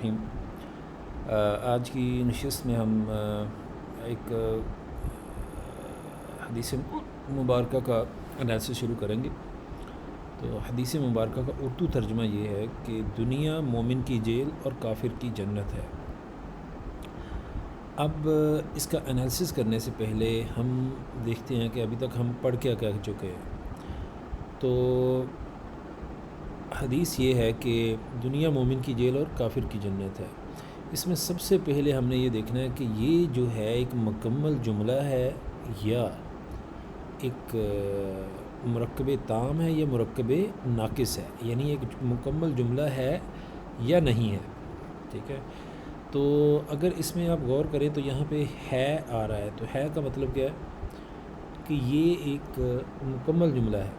الرحیم۔ آج کی نشست میں ہم ایک حدیث مبارکہ کا انالیسس شروع کریں گے۔ تو حدیث مبارکہ کا اردو ترجمہ یہ ہے کہ دنیا مومن کی جیل اور کافر کی جنت ہے۔ اب اس کا انالیسس کرنے سے پہلے ہم دیکھتے ہیں کہ ابھی تک ہم پڑھ کیا چکے ہیں۔ تو حدیث یہ ہے کہ دنیا مومن کی جیل اور کافر کی جنت ہے۔ اس میں سب سے پہلے ہم نے یہ دیکھنا ہے کہ یہ جو ہے ایک مکمل جملہ ہے یا ایک مرکب تام ہے یا مرکب ناقص ہے، یعنی ایک مکمل جملہ ہے یا نہیں ہے، ٹھیک ہے۔ تو اگر اس میں آپ غور کریں تو یہاں پہ ہے آ رہا ہے، تو ہے کا مطلب کیا ہے کہ یہ ایک مکمل جملہ ہے۔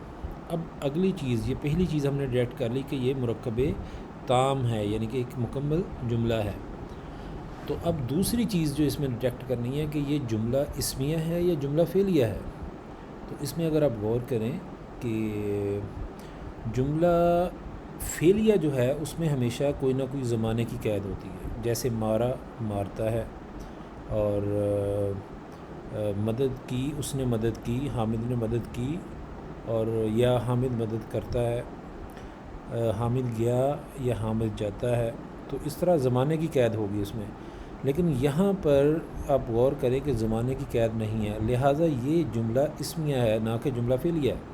اب اگلی چیز، یہ پہلی چیز ہم نے ڈیٹیکٹ کر لی کہ یہ مرکب تام ہے، یعنی کہ ایک مکمل جملہ ہے۔ تو اب دوسری چیز جو اس میں ڈیٹیکٹ کرنی ہے کہ یہ جملہ اسمیہ ہے یا جملہ فعلیہ ہے۔ تو اس میں اگر آپ غور کریں کہ جملہ فعلیہ جو ہے اس میں ہمیشہ کوئی نہ کوئی زمانے کی قید ہوتی ہے، جیسے مارا مارتا ہے، اور مدد کی اس نے مدد کی، حامد نے مدد کی، اور یا حامد مدد کرتا ہے، حامد گیا یا حامد جاتا ہے۔ تو اس طرح زمانے کی قید ہوگی اس میں، لیکن یہاں پر آپ غور کریں کہ زمانے کی قید نہیں ہے، لہٰذا یہ جملہ اسمیہ ہے نہ کہ جملہ فعلیہ ہے۔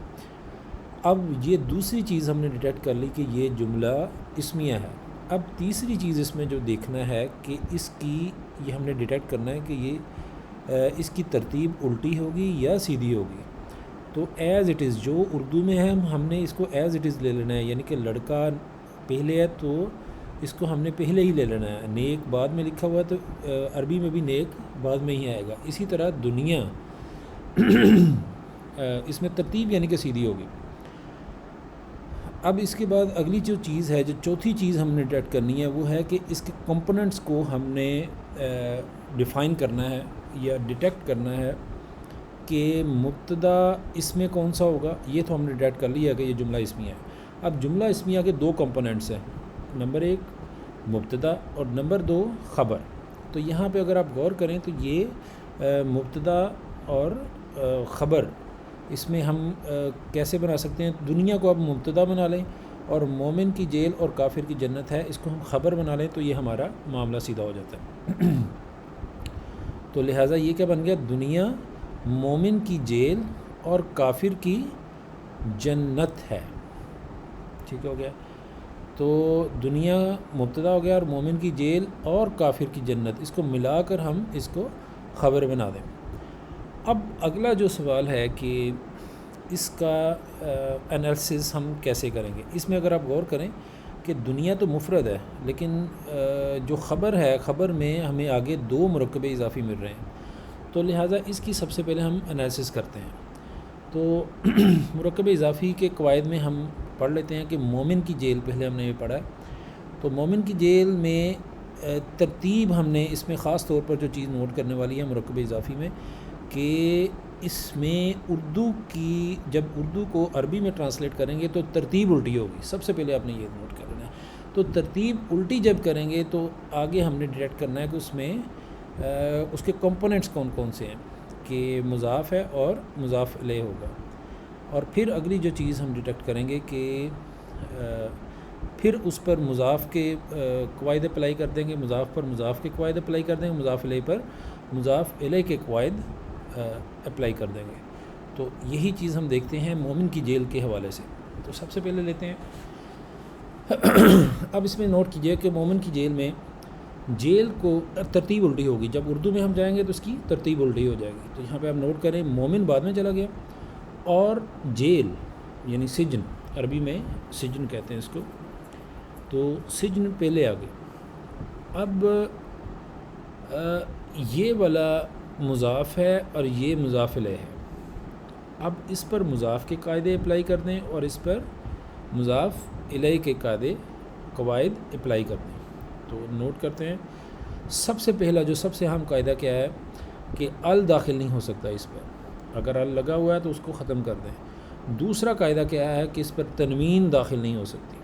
اب یہ دوسری چیز ہم نے ڈیٹیکٹ کر لی کہ یہ جملہ اسمیہ ہے۔ اب تیسری چیز اس میں جو دیکھنا ہے کہ اس کی، یہ ہم نے ڈیٹیکٹ کرنا ہے کہ یہ اس کی ترتیب الٹی ہوگی یا سیدھی ہوگی۔ تو ایز اٹ از، جو اردو میں ہے ہم نے اس کو ایز اٹ از لے لینا ہے، یعنی کہ لڑکا پہلے ہے تو اس کو ہم نے پہلے ہی لے لینا ہے، نیک بعد میں لکھا ہوا ہے تو عربی میں بھی نیک بعد میں ہی آئے گا۔ اسی طرح دنیا اس میں ترتیب یعنی کہ سیدھی ہوگی۔ اب اس کے بعد اگلی جو چیز ہے، جو چوتھی چیز ہم نے ڈیٹیکٹ کرنی ہے، وہ ہے کہ اس کے کمپوننٹس کو ہم نے ڈیفائن کرنا ہے یا ڈیٹیکٹ کرنا ہے کہ مبتدا اس میں کون سا ہوگا۔ یہ تو ہم نے ڈیٹیکٹ کر لیا کہ یہ جملہ اسمیہ ہے۔ اب جملہ اسمیہ کے دو کمپوننٹس ہیں، نمبر 1 مبتدا اور نمبر 2 خبر۔ تو یہاں پہ اگر آپ غور کریں تو یہ مبتدا اور خبر، اس میں ہم کیسے بنا سکتے ہیں؟ دنیا کو اب مبتدا بنا لیں اور مومن کی جیل اور کافر کی جنت ہے، اس کو ہم خبر بنا لیں تو یہ ہمارا معاملہ سیدھا ہو جاتا ہے۔ تو لہٰذا یہ کیا بن گیا؟ دنیا مومن کی جیل اور کافر کی جنت ہے، ٹھیک ہو گیا۔ تو دنیا مبتدا ہو گیا اور مومن کی جیل اور کافر کی جنت، اس کو ملا کر ہم اس کو خبر بنا دیں۔ اب اگلا جو سوال ہے کہ اس کا انالیسس ہم کیسے کریں گے؟ اس میں اگر آپ غور کریں کہ دنیا تو مفرد ہے، لیکن جو خبر ہے، خبر میں ہمیں آگے 2 مرکب اضافی مل رہے ہیں، تو لہٰذا اس کی سب سے پہلے ہم انالیسس کرتے ہیں۔ تو مرکب اضافی کے قواعد میں ہم پڑھ لیتے ہیں کہ مومن کی جیل، پہلے ہم نے یہ پڑھا ہے۔ تو مومن کی جیل میں ترتیب ہم نے اس میں خاص طور پر جو چیز نوٹ کرنے والی ہے مرکب اضافی میں، کہ اس میں اردو کی، جب اردو کو عربی میں ٹرانسلیٹ کریں گے تو ترتیب الٹی ہوگی، سب سے پہلے آپ نے یہ نوٹ کرنا ہے۔ تو ترتیب الٹی جب کریں گے تو آگے ہم نے ڈیٹیکٹ کرنا ہے کہ اس میں اس کے کمپوننٹس کون کون سے ہیں، کہ مضاف ہے اور مضاف الیہ ہوگا۔ اور پھر اگلی جو چیز ہم ڈیٹیکٹ کریں گے کہ پھر اس پر مضاف کے قواعد اپلائی کر دیں گے، مضاف پر مضاف کے قواعد اپلائی کر دیں گے، مضاف الیہ پر مضاف الیہ کے قواعد اپلائی کر دیں گے۔ تو یہی چیز ہم دیکھتے ہیں مومن کی جیل کے حوالے سے۔ تو سب سے پہلے لیتے ہیں اب اس میں نوٹ کیجئے کہ مومن کی جیل میں جیل کو ترتیب الٹی ہوگی، جب اردو میں ہم جائیں گے تو اس کی ترتیب الٹی ہو جائے گی۔ تو یہاں پہ آپ نوٹ کریں، مومن بعد میں چلا گیا اور جیل یعنی سجن، عربی میں سجن کہتے ہیں اس کو، تو سجن پہلے آ گئے۔ اب یہ والا مضاف ہے اور یہ مضاف الیہ ہے، اب اس پر مضاف کے قاعدے اپلائی کر دیں اور اس پر مضاف الیہ کے قواعد اپلائی کر دیں۔ تو نوٹ کرتے ہیں، سب سے پہلا جو سب سے اہم قاعدہ کیا ہے کہ ال داخل نہیں ہو سکتا اس پر، اگر ال لگا ہوا ہے تو اس کو ختم کر دیں۔ دوسرا قاعدہ کیا ہے کہ اس پر تنوین داخل نہیں ہو سکتی،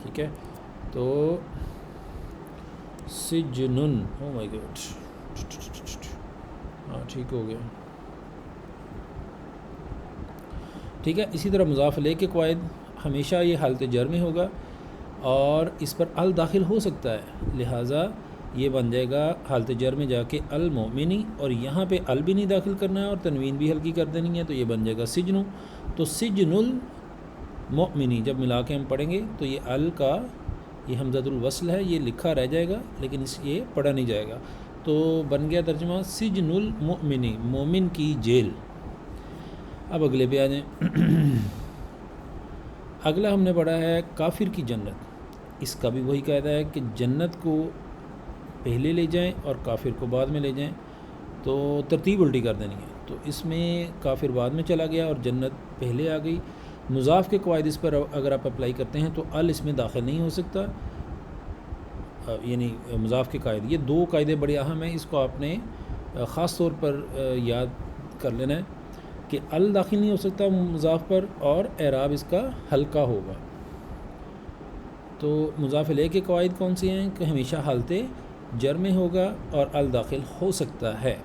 ٹھیک ہے۔ تو سجنن، او مائی گاڈ، ہاں ٹھیک ہو گیا، ٹھیک ہے. اسی طرح مضاف الیہ کے قواعد، ہمیشہ یہ حالت جر میں ہوگا اور اس پر ال داخل ہو سکتا ہے، لہٰذا یہ بن جائے گا حالت جر میں جا کے المؤمنی، اور یہاں پہ ال بھی نہیں داخل کرنا ہے اور تنوین بھی ہلکی کر دینی ہے، تو یہ بن جائے گا سجنو. تو سجن المؤمنی جب ملا کے ہم پڑھیں گے تو یہ ال کا یہ حمزۃ الوصل ہے، یہ لکھا رہ جائے گا لیکن یہ پڑھا نہیں جائے گا. تو بن گیا ترجمہ سجن المؤمنی، مومن کی جیل. اب اگلے پہ آ جائیں. اگلا ہم نے پڑھا ہے کافر کی جنت. اس کا بھی وہی قاعدہ ہے کہ جنت کو پہلے لے جائیں اور کافر کو بعد میں لے جائیں، تو ترتیب الٹی کر دینی ہے. تو اس میں کافر بعد میں چلا گیا اور جنت پہلے آ گئی. مضاف کے قواعد اس پر اگر آپ اپلائی کرتے ہیں تو ال اس میں داخل نہیں ہو سکتا، یعنی مضاف کے قاعد. یہ دو قاعدے بڑے اہم ہیں، اس کو آپ نے خاص طور پر یاد کر لینا ہے کہ ال داخل نہیں ہو سکتا مضاف پر، اور اعراب اس کا ہلکا ہوگا. تو مضاف الیہ کے قواعد کون سے ہیں کہ ہمیشہ حالت جر میں ہوگا اور ال داخل ہو سکتا ہے.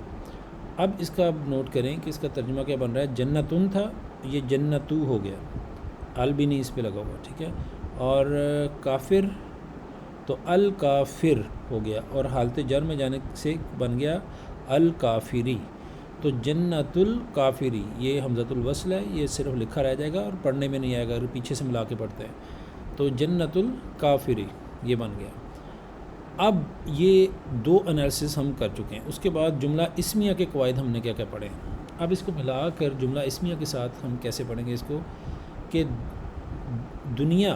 اب اس کا نوٹ کریں کہ اس کا ترجمہ کیا بن رہا ہے. جنتن تھا، یہ جنتو ہو گیا، ال بھی نہیں اس پہ لگا ہوا، ٹھیک ہے. اور کافر تو الکافر ہو گیا، اور حالت جر میں جانے سے بن گیا الکافری. تو جنت الکافری یہ حمزۃ الوصل ہے، یہ صرف لکھا رہ جائے گا اور پڑھنے میں نہیں آئے گا اگر پیچھے سے ملا کے پڑھتے ہیں. تو جنت الکافری یہ بن گیا. اب یہ دو انالیسس ہم کر چکے ہیں. اس کے بعد جملہ اسمیہ کے قواعد ہم نے کیا کیا پڑھے ہیں. اب اس کو ملا کر جملہ اسمیہ کے ساتھ ہم کیسے پڑھیں گے اس کو، کہ دنیا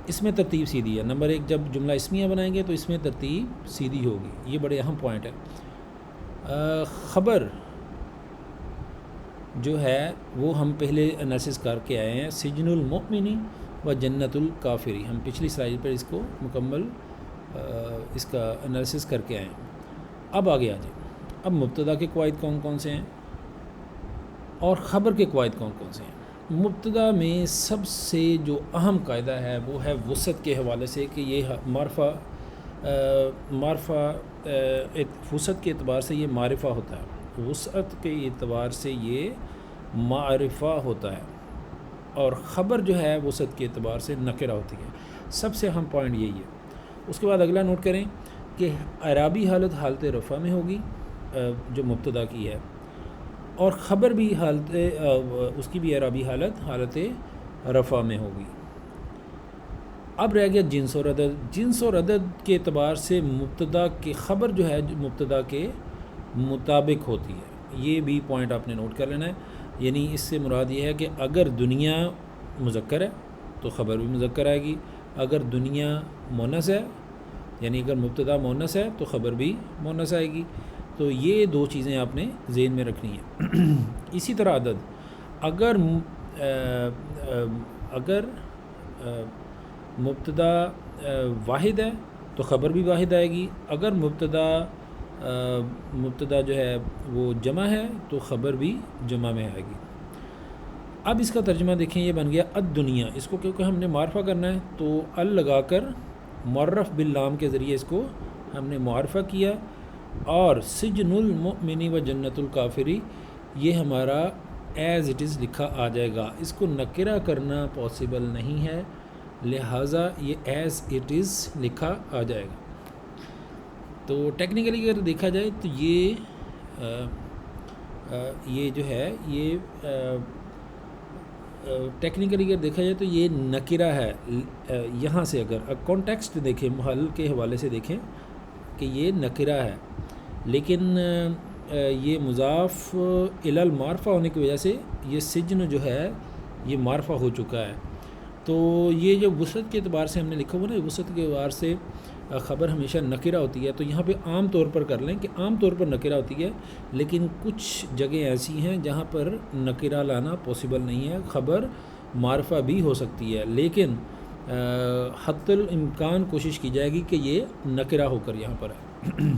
اس میں ترتیب سیدھی ہے. نمبر ایک، جب جملہ اسمیہ بنائیں گے تو اس میں ترتیب سیدھی ہوگی، یہ بڑے اہم پوائنٹ ہے. خبر جو ہے وہ ہم پہلے انالیسس کر کے آئے ہیں، سجن المؤمنی و جنت الکافری. ہم پچھلی سلائیڈ پر اس کو مکمل اس کا انالیسس کر کے آئے ہیں. اب آگے آ جائیں. اب مبتدا کے قواعد کون کون سے ہیں اور خبر کے قواعد کون کون سے ہیں. مبتدا میں سب سے جو اہم قاعدہ ہے وہ ہے وسعت کے حوالے سے، کہ یہ معرفہ وسعت کے اعتبار سے یہ معرفہ ہوتا ہے، وسعت کے اعتبار سے یہ معرفہ ہوتا ہے، اور خبر جو ہے وسعت کے اعتبار سے نکرہ ہوتی ہے. سب سے اہم پوائنٹ یہی ہے. اس کے بعد اگلا نوٹ کریں کہ اعرابی حالت حالت رفع میں ہوگی جو مبتدا کی ہے، اور خبر بھی حالت اس کی بھی اعرابی حالت رفع میں ہوگی. اب رہ گیا جنس اور عدد. جنس اور عدد کے اعتبار سے مبتدا کی خبر جو ہے مبتدا کے مطابق ہوتی ہے. یہ بھی پوائنٹ آپ نے نوٹ کر لینا ہے. یعنی اس سے مراد یہ ہے کہ اگر دنیا مذکر ہے تو خبر بھی مذکر آئے گی، اگر دنیا مونث ہے یعنی اگر مبتدا مونث ہے تو خبر بھی مونث آئے گی. تو یہ دو چیزیں آپ نے ذہن میں رکھنی ہیں. اسی طرح عدد، اگر مبتدا واحد ہے تو خبر بھی واحد آئے گی، اگر مبتدا جو ہے وہ جمع ہے تو خبر بھی جمع میں آئے گی. اب اس کا ترجمہ دیکھیں، یہ بن گیا الدنیا. اس کو کیونکہ ہم نے معرفہ کرنا ہے تو ال لگا کر معرف باللام کے ذریعے اس کو ہم نے معرفہ کیا، اور سجن المؤمنی و جنت الکافری یہ ہمارا ایز اٹ از لکھا آ جائے گا. اس کو نکرہ کرنا پاسبل نہیں ہے، لہٰذا یہ ایز اٹ از لکھا آ جائے گا. تو ٹیکنیکلی اگر دیکھا جائے تو یہ جو ہے یہ ٹیکنیکلی اگر دیکھا جائے تو یہ نکرہ ہے. یہاں سے اگر کانٹیکسٹ دیکھیں، محل کے حوالے سے دیکھیں کہ یہ نکرہ ہے، لیکن یہ مضاف الی المعرفہ ہونے کی وجہ سے یہ سجن جو ہے یہ معرفہ ہو چکا ہے. تو یہ جو وسعت کے اعتبار سے ہم نے لکھا ہوا نا، وسعت کے اعتبار سے خبر ہمیشہ نکرہ ہوتی ہے. تو یہاں پہ عام طور پر کر لیں کہ عام طور پر نکرہ ہوتی ہے، لیکن کچھ جگہیں ایسی ہیں جہاں پر نکرہ لانا پاسبل نہیں ہے، خبر معرفہ بھی ہو سکتی ہے، لیکن حتی الامکان کوشش کی جائے گی کہ یہ نکرہ ہو کر یہاں پر ہے.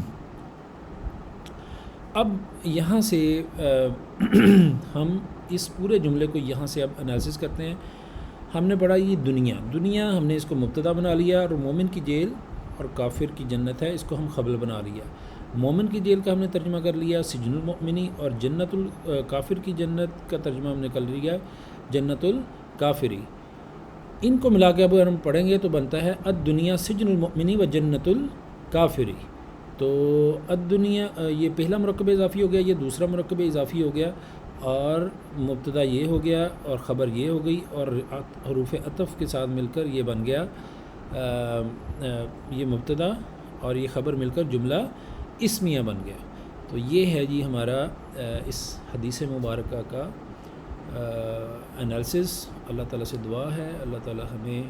اب یہاں سے ہم اس پورے جملے کو یہاں سے اب انالیسس کرتے ہیں. ہم نے پڑھا یہ دنیا ہم نے اس کو مبتدا بنا لیا، اور مومن کی جیل اور کافر کی جنت ہے، اس کو ہم خبر بنا لیا۔ مومن کی جیل کا ہم نے ترجمہ کر لیا سجن المؤمنی، اور جنت الکافر کی جنت کا ترجمہ ہم نے کر لیا جنت الکافری۔ ان کو ملا کے اب اگر ہم پڑھیں گے تو بنتا ہے الدنیا سجن المؤمنی و جنت الکافری۔ تو الدنیا یہ پہلا مرکب اضافی ہو گیا، یہ دوسرا مرکب اضافی ہو گیا، اور مبتدا یہ ہو گیا اور خبر یہ ہو گئی، اور حروف عطف کے ساتھ مل کر یہ بن گیا یہ مبتدا اور یہ خبر مل کر جملہ اسمیہ بن گیا۔ تو یہ ہے جی ہمارا اس حدیث مبارکہ کا انالیسس۔ اللہ تعالیٰ سے دعا ہے اللہ تعالیٰ ہمیں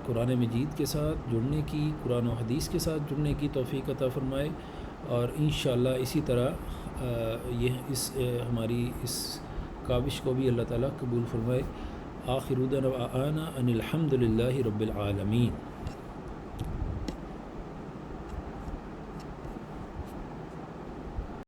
قرآن مجید کے ساتھ جڑنے کی، قرآن و حدیث کے ساتھ جڑنے کی توفیق عطا فرمائے، اور انشاءاللہ اسی طرح ہماری اس کاوش کو بھی اللہ تعالیٰ قبول فرمائے۔ آخر دعوانا ان الحمد للہ رب العالمین۔